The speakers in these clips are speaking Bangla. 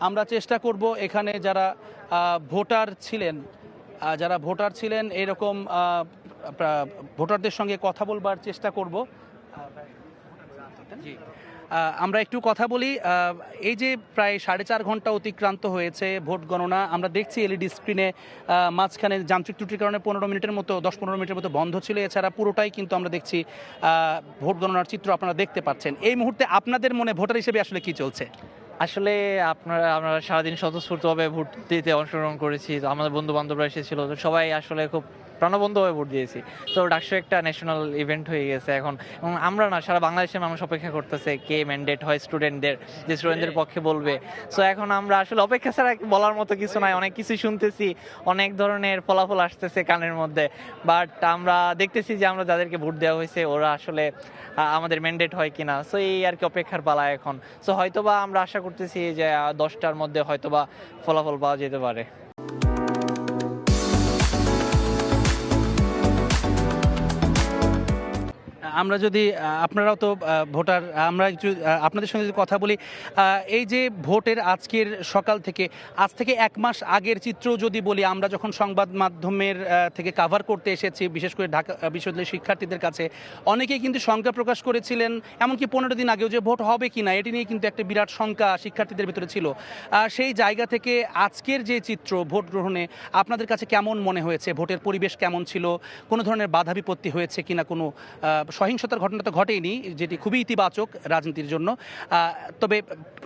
আমরা চেষ্টা করব এখানে যারা ভোটার ছিলেন এরকম ভোটারদের সঙ্গে কথা বলবার চেষ্টা করব। জি, আমরা একটু কথা বলি। এই যে প্রায় 4.5 ঘন্টা অতিক্রান্ত হয়েছে ভোট গণনা, আমরা দেখছি এলইডি স্ক্রিনে মাঝখানে যান্ত্রিক ত্রুটির কারণে 10-15 মিনিটের মতো বন্ধ ছিল, এছাড়া পুরোটাই কিন্তু আমরা দেখছি ভোট গণনার চিত্র আপনারা দেখতে পাচ্ছেন। এই মুহূর্তে আপনাদের মনে ভোটার হিসেবে আসলে কি চলছে? আসলে আমরা সারাদিন স্বতঃস্ফূর্তভাবে ভোট দিতে অংশগ্রহণ করেছি। তো আমাদের বন্ধু বান্ধবরা এসেছিল, তো সবাই আসলে খুব প্রাণবন্তভাবে ভোট দিয়েছি। তো ডাকসু একটা ন্যাশনাল ইভেন্ট হয়ে গেছে এখন, এবং আমরা না, সারা বাংলাদেশের মানুষ অপেক্ষা করতেছে কে ম্যান্ডেট হয় স্টুডেন্টদের পক্ষে বলবে। সো এখন আমরা আসলে অপেক্ষা ছাড়া বলার মতো কিছু নাই। অনেক কিছু শুনতেছি, অনেক ধরনের ফলাফল আসতেছে কানের মধ্যে, বাট আমরা দেখতেছি যে আমরা যাদেরকে ভোট দেওয়া হয়েছে ওরা আসলে আমাদের ম্যান্ডেট হয় কিনা। সো এই আর কি অপেক্ষার পালা এখন। সো হয়তোবা আমরা আশা করতেছি যে 10টার মধ্যে হয়তোবা ফলাফল পাওয়া যেতে পারে। আমরা যদি আপনারাও তো ভোটার, আমরা একটু আপনাদের সঙ্গে যদি কথা বলি, এই যে ভোটের আজ থেকে 1 মাস আগের চিত্র যদি বলি, আমরা যখন সংবাদ মাধ্যমের থেকে কাভার করতে এসেছি, বিশেষ করে ঢাকা বিশ্ববিদ্যালয়ের শিক্ষার্থীদের কাছে অনেকেই কিন্তু শঙ্কা প্রকাশ করেছিলেন, এমনকি 15 দিন আগেও যে ভোট হবে কিনা এটি নিয়ে কিন্তু একটা বিরাট শঙ্কা শিক্ষার্থীদের ভিতরে ছিল। সেই জায়গা থেকে আজকের যে চিত্র ভোট গ্রহণে আপনাদের কাছে কেমন মনে হয়েছে? ভোটের পরিবেশ কেমন ছিল? কোনো ধরনের বাধা বিপত্তি হয়েছে কিনা? কোনো সহিংসতার ঘটনা তো ঘটেইনি, যেটি খুবই ইতিবাচক রাজনীতির জন্য। তবে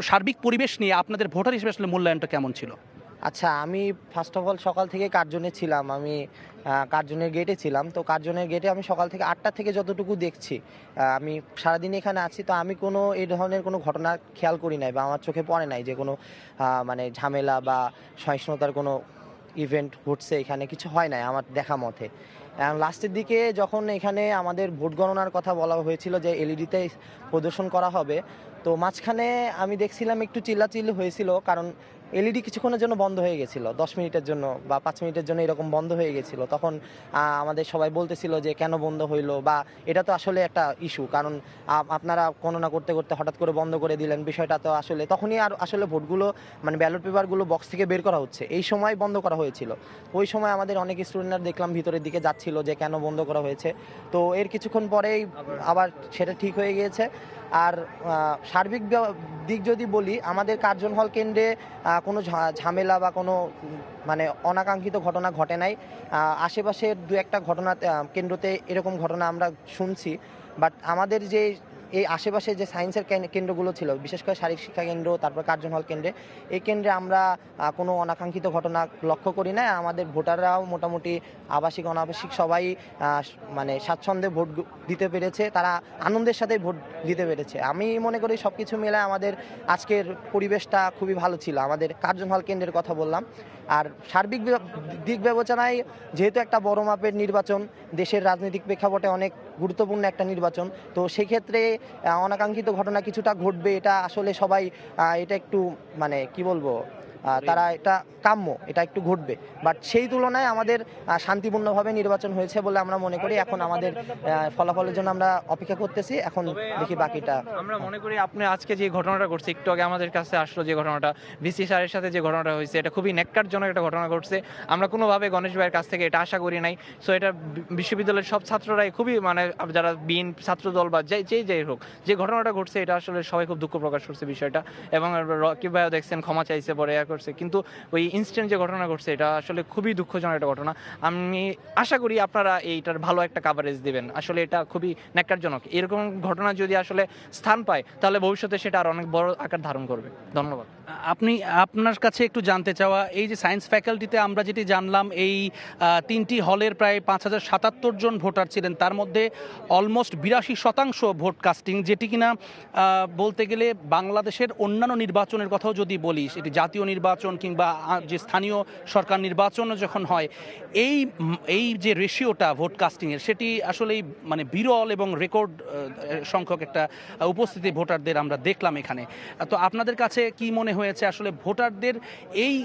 সার্বিক পরিবেশ নিয়ে আপনাদের ভোটার হিসেবে আসলে মূল্যায়নটা কেমন ছিল? আচ্ছা, আমি ফার্স্ট অফ অল সকাল থেকে কার্জনে ছিলাম। আমি কার্জনের গেটে ছিলাম। তো কার্জনের গেটে আমি সকাল থেকে 8টা থেকে যতটুকু দেখছি, আমি সারাদিন এখানে আছি, তো আমি কোনো এই ধরনের কোনো ঘটনা খেয়াল করি নাই বা আমার চোখে পড়ে নাই যে কোনো মানে ঝামেলা বা সহিংসতার কোনো ইভেন্ট ঘটছে। এখানে কিছু হয় নাই আমার দেখা মতে। লাস্টের দিকে যখন এখানে আমাদের ভোট গণনার কথা বলা হয়েছিল যে এলইডিতে প্রদর্শন করা হবে, তো মাঝখানে আমি দেখছিলাম একটু চিল্লাচিল্লি হয়েছিল, কারণ এলইডি কিছুক্ষণের জন্য বন্ধ হয়ে গেছিলো, 10 মিনিটের জন্য বা 5 মিনিটের জন্য এরকম বন্ধ হয়ে গেছিলো। তখন আমাদের সবাই বলতেছিল যে কেন বন্ধ হইলো, বা এটা তো আসলে একটা ইস্যু, কারণ আপনারা গণনা করতে করতে হঠাৎ করে বন্ধ করে দিলেন। বিষয়টা তো আসলে তখনই আর আসলে ভোটগুলো মানে ব্যালট পেপারগুলো বক্স থেকে বের করা হচ্ছে, এই সময় বন্ধ করা হয়েছিল। ওই সময় আমাদের অনেক স্টুডেন্টরা দেখলাম ভিতরের দিকে যাচ্ছিল যে কেন বন্ধ করা হয়েছে। তো এর কিছুক্ষণ পরেই আবার সেটা ঠিক হয়ে গিয়েছে। আর সার্বিক দিক যদি বলি, আমাদের কার্জন হল কেন্দ্রে কোনো ঝামেলা বা কোনো মানে অনাকাঙ্ক্ষিত ঘটনা ঘটে নাই। আশেপাশের দু একটা ঘটনা কেন্দ্রতে এরকম ঘটনা আমরা শুনছি, বাট আমাদের যে এই আশেপাশে যে সায়েন্সের কেন্দ্রগুলো ছিল, বিশেষ করে শারীরিক শিক্ষা কেন্দ্র, তারপর কার্জন হল কেন্দ্রে, এই কেন্দ্রে আমরা কোনো অনাকাঙ্ক্ষিত ঘটনা লক্ষ্য করি না। আমাদের ভোটাররাও মোটামুটি আবাসিক অনাবাসিক সবাই মানে স্বাচ্ছন্দ্যে ভোট দিতে পেরেছে, তারা আনন্দের সাথে ভোট দিতে পেরেছে। আমি মনে করি সব কিছু মিলে আমাদের আজকের পরিবেশটা খুবই ভালো ছিল। আমাদের কার্জন হল কেন্দ্রের কথা বললাম। আর সার্বিক দিক বিবেচনায় যেহেতু একটা বড় মাপের নির্বাচন, দেশের রাজনৈতিক প্রেক্ষাপটে অনেক গুরুত্বপূর্ণ একটা নির্বাচন, তো সেক্ষেত্রে অনাকাঙ্ক্ষিত ঘটনা কিছুটা ঘটবে, এটা আসলে সবাই এটা একটু মানে কি বলবো, তারা এটা কাম্য, এটা একটু ঘটবে। বাট সেই তুলনায় আমাদের শান্তিপূর্ণভাবে নির্বাচন হয়েছে বলে আমরা মনে করি। এখন আমাদের ফলাফলের জন্য আমরা অপেক্ষা করতেছি, এখন দেখি বাকিটা। আমরা মনে করি আপনি আজকে যে ঘটনাটা ঘটছে, একটু আগে আমাদের কাছে আসলো যে ঘটনাটা, ভিসি স্যারের সাথে যে ঘটনাটা হয়েছে, এটা খুবই ন্যাক্কারজনক একটা ঘটনা ঘটছে। আমরা কোনোভাবে গণেশ ভাইয়ের কাছ থেকে এটা আশা করি নাই। সো এটা বিশ্ববিদ্যালয়ের সব ছাত্ররাই খুবই মানে যারা ছাত্রদল বা যেই হোক, যে ঘটনাটা ঘটছে এটা আসলে সবাই খুব দুঃখ প্রকাশ করছে বিষয়টা। এবং রকিব ভাইও দেখছেন ক্ষমা চাইছে, পরে করছে, কিন্তু ওই ইনস্ট্যান্ট যে ঘটনা ঘটছে এটা আসলে খুবই দুঃখজনক একটা ঘটনা। আমি আশা করি আপনারা এইটার ভালো একটা কাভারেজ দিবেন। আসলে এটা খুবই ন্যাক্কারজনক। এরকম ঘটনা যদি আসলে স্থান পায় তাহলে ভবিষ্যতে সেটা আর অনেক বড় আকার ধারণ করবে। ধন্যবাদ। আপনার কাছে একটু জানতে চাওয়া, এই যে সায়েন্স ফ্যাকাল্টিতে আমরা যেটি জানলাম, এই 3টি হলের প্রায় 5077 জন ভোটার ছিলেন, তার মধ্যে অলমোস্ট 82% ভোট কাস্টিং, যেটি কিনা বলতে গেলে বাংলাদেশের অন্যান্য নির্বাচনের কথাও যদি বলি, সেটি জাতীয় নির্বাচন কিংবা যে স্থানীয় সরকার নির্বাচন যখন হয়, এই যে রেশিওটা ভোট কাস্টিংয়ের, সেটি আসলেই মানে বিরল এবং রেকর্ড সংখ্যক একটা উপস্থিতি ভোটারদের আমরা দেখলাম এখানে। তো আপনাদের কাছে কি মনে হয়েছে আসলে ভোটারদের এই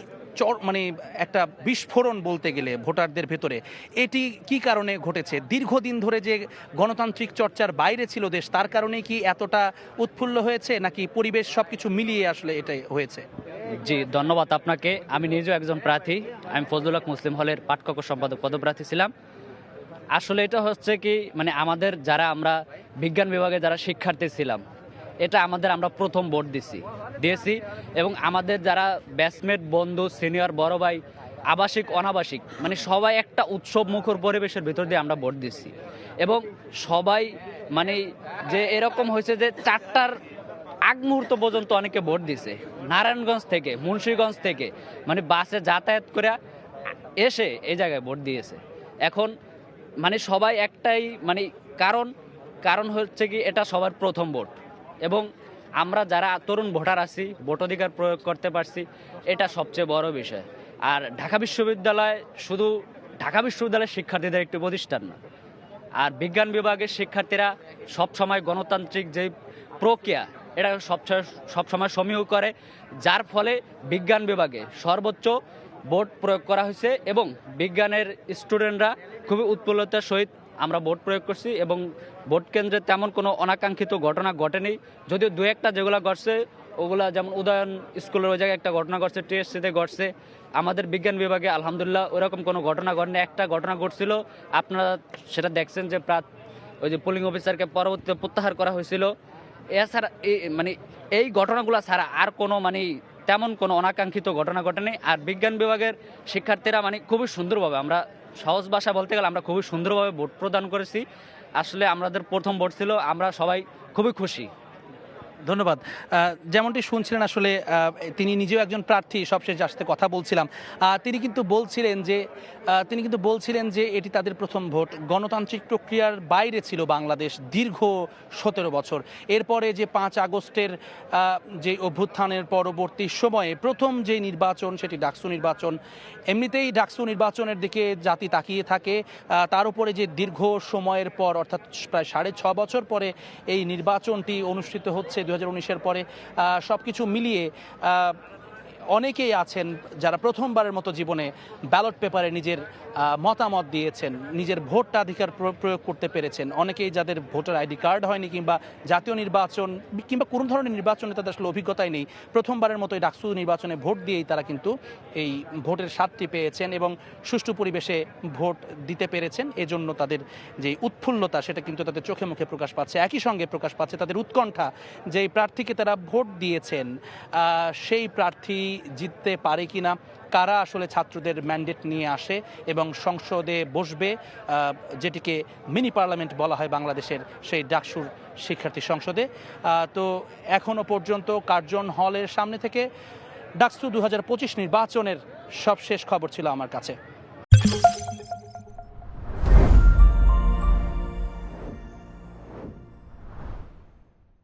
মানে একটা বিস্ফোরণ বলতে গেলে ভোটারদের ভেতরে এটি কি কারণে ঘটেছে? দীর্ঘদিন ধরে যে গণতান্ত্রিক চর্চার বাইরে ছিল দেশ, তার কারণে কি এতটা উৎফুল্ল হয়েছে, নাকি পরিবেশ সবকিছু মিলিয়ে আসলে এটাই হয়েছে? জি, ধন্যবাদ আপনাকে। আমি নিজেও একজন প্রার্থী। আমি ফজলুল হক মুসলিম হলের পাঠকক্ষ সম্পাদক পদপ্রার্থী ছিলাম। আসলে এটা হচ্ছে কি, মানে আমাদের যারা আমরা বিজ্ঞান বিভাগে যারা শিক্ষার্থী ছিলাম, এটা আমরা প্রথম ভোট দিয়েছি এবং আমাদের যারা ব্যাচমেট, বন্ধু, সিনিয়র, বড় ভাই, আবাসিক অনাবাসিক, মানে সবাই একটা উৎসব মুখর পরিবেশের ভিতর দিয়ে আমরা ভোট দিচ্ছি। এবং সবাই মানে যে এরকম হয়েছে যে 4টার আগ মুহূর্ত পর্যন্ত অনেকে ভোট দিছে, নারায়ণগঞ্জ থেকে, মুন্সিগঞ্জ থেকে, মানে বাসে যাতায়াত করে এসে এই জায়গায় ভোট দিয়েছে। এখন মানে সবাই একটাই মানে কারণ হচ্ছে কি, এটা সবার প্রথম ভোট এবং আমরা যারা তরুণ ভোটার আছি ভোটাধিকার প্রয়োগ করতে পারছি, এটা সবচেয়ে বড় বিষয়। আর ঢাকা বিশ্ববিদ্যালয় শুধু ঢাকা বিশ্ববিদ্যালয়ের শিক্ষার্থীদের একটি প্রতিষ্ঠান না, আর বিজ্ঞান বিভাগের শিক্ষার্থীরা সবসময় গণতান্ত্রিক যে প্রক্রিয়া, এটা সবসময় সমীহ করে, যার ফলে বিজ্ঞান বিভাগে সর্বোচ্চ ভোট প্রয়োগ করা হয়েছে এবং বিজ্ঞানের স্টুডেন্টরা খুবই উৎফুল্লতার সহিত আমরা ভোট প্রয়োগ করছি এবং ভোট কেন্দ্রে তেমন কোনো অনাকাঙ্ক্ষিত ঘটনা ঘটেনি। যদিও দু একটা যেগুলো ঘটছে ওগুলা, যেমন উদয়ন স্কুলের ওই জায়গায় একটা ঘটনা ঘটছে, টিএসসিতে ঘটছে। আমাদের বিজ্ঞান বিভাগে আলহামদুলিল্লাহ ওরকম কোনো ঘটনা ঘটেনি। একটা ঘটনা ঘটছিল, আপনারা সেটা দেখছেন যে ওই যে পোলিং অফিসারকে পরবর্তীতে প্রত্যাহার করা হয়েছিল। এছাড়া এই ঘটনাগুলো ছাড়া আর কোনো তেমন কোনো অনাকাঙ্ক্ষিত ঘটনা ঘটেনি। আর বিজ্ঞান বিভাগের শিক্ষার্থীরা খুবই সুন্দরভাবে, আমরা সহজ ভাষা বলতে গেলে আমরা খুবই সুন্দরভাবে ভোট প্রদান করেছি। আসলে আমাদের প্রথম ভোট ছিল, আমরা সবাই খুবই খুশি। ধন্যবাদ। যেমনটি শুনছিলেন, আসলে তিনি নিজেও একজন প্রার্থী, সবশেষ যার সাথে কথা বলছিলাম, তিনি কিন্তু বলছিলেন যে এটি তাদের প্রথম ভোট। গণতান্ত্রিক প্রক্রিয়ার বাইরে ছিল বাংলাদেশ দীর্ঘ 17 বছর। এরপরে যে 5 আগস্টের যে অভ্যুত্থানের পরবর্তী সময়ে প্রথম যে নির্বাচন, সেটি ডাকসু নির্বাচন। এমনিতেই ডাকসু নির্বাচনের দিকে জাতি তাকিয়ে থাকে, তার উপরে যে দীর্ঘ সময়ের পর, অর্থাৎ প্রায় 6.5 বছর পরে এই নির্বাচনটি অনুষ্ঠিত হচ্ছে 2019-এর পরে। সব কিছু মিলিয়ে অনেকেই আছেন যারা প্রথমবারের মতো জীবনে ব্যালট পেপারে নিজের মতামত দিয়েছেন, নিজের ভোটাধিকার প্রয়োগ করতে পেরেছেন। অনেকেই যাদের ভোটার আইডি কার্ড হয়নি কিংবা জাতীয় নির্বাচন কিংবা কোনো ধরনের নির্বাচনে তাদের আসলে অভিজ্ঞতাই নেই, প্রথমবারের মতো এই ডাকসু নির্বাচনে ভোট দিয়েই তারা কিন্তু এই ভোটের স্বাদটি পেয়েছেন এবং সুষ্ঠু পরিবেশে ভোট দিতে পেরেছেন। এজন্য তাদের যে উৎফুল্লতা, সেটা কিন্তু তাদের চোখে মুখে প্রকাশ পাচ্ছে। একই সঙ্গে প্রকাশ পাচ্ছে তাদের উৎকণ্ঠা, যেই প্রার্থীকে তারা ভোট দিয়েছেন সেই প্রার্থী জিততে পারে কিনা, কারা আসলে ছাত্রদের ম্যান্ডেট নিয়ে আসে এবং সংসদে বসবে, যেটিকে মিনি পার্লামেন্ট বলা হয় বাংলাদেশের, সেই ডাকসুর শিক্ষার্থী সংসদে। তো এখনো পর্যন্ত কার্জন হলের সামনে থেকে ডাকসু 2025 নির্বাচনের সবশেষ খবর ছিল আমার কাছে।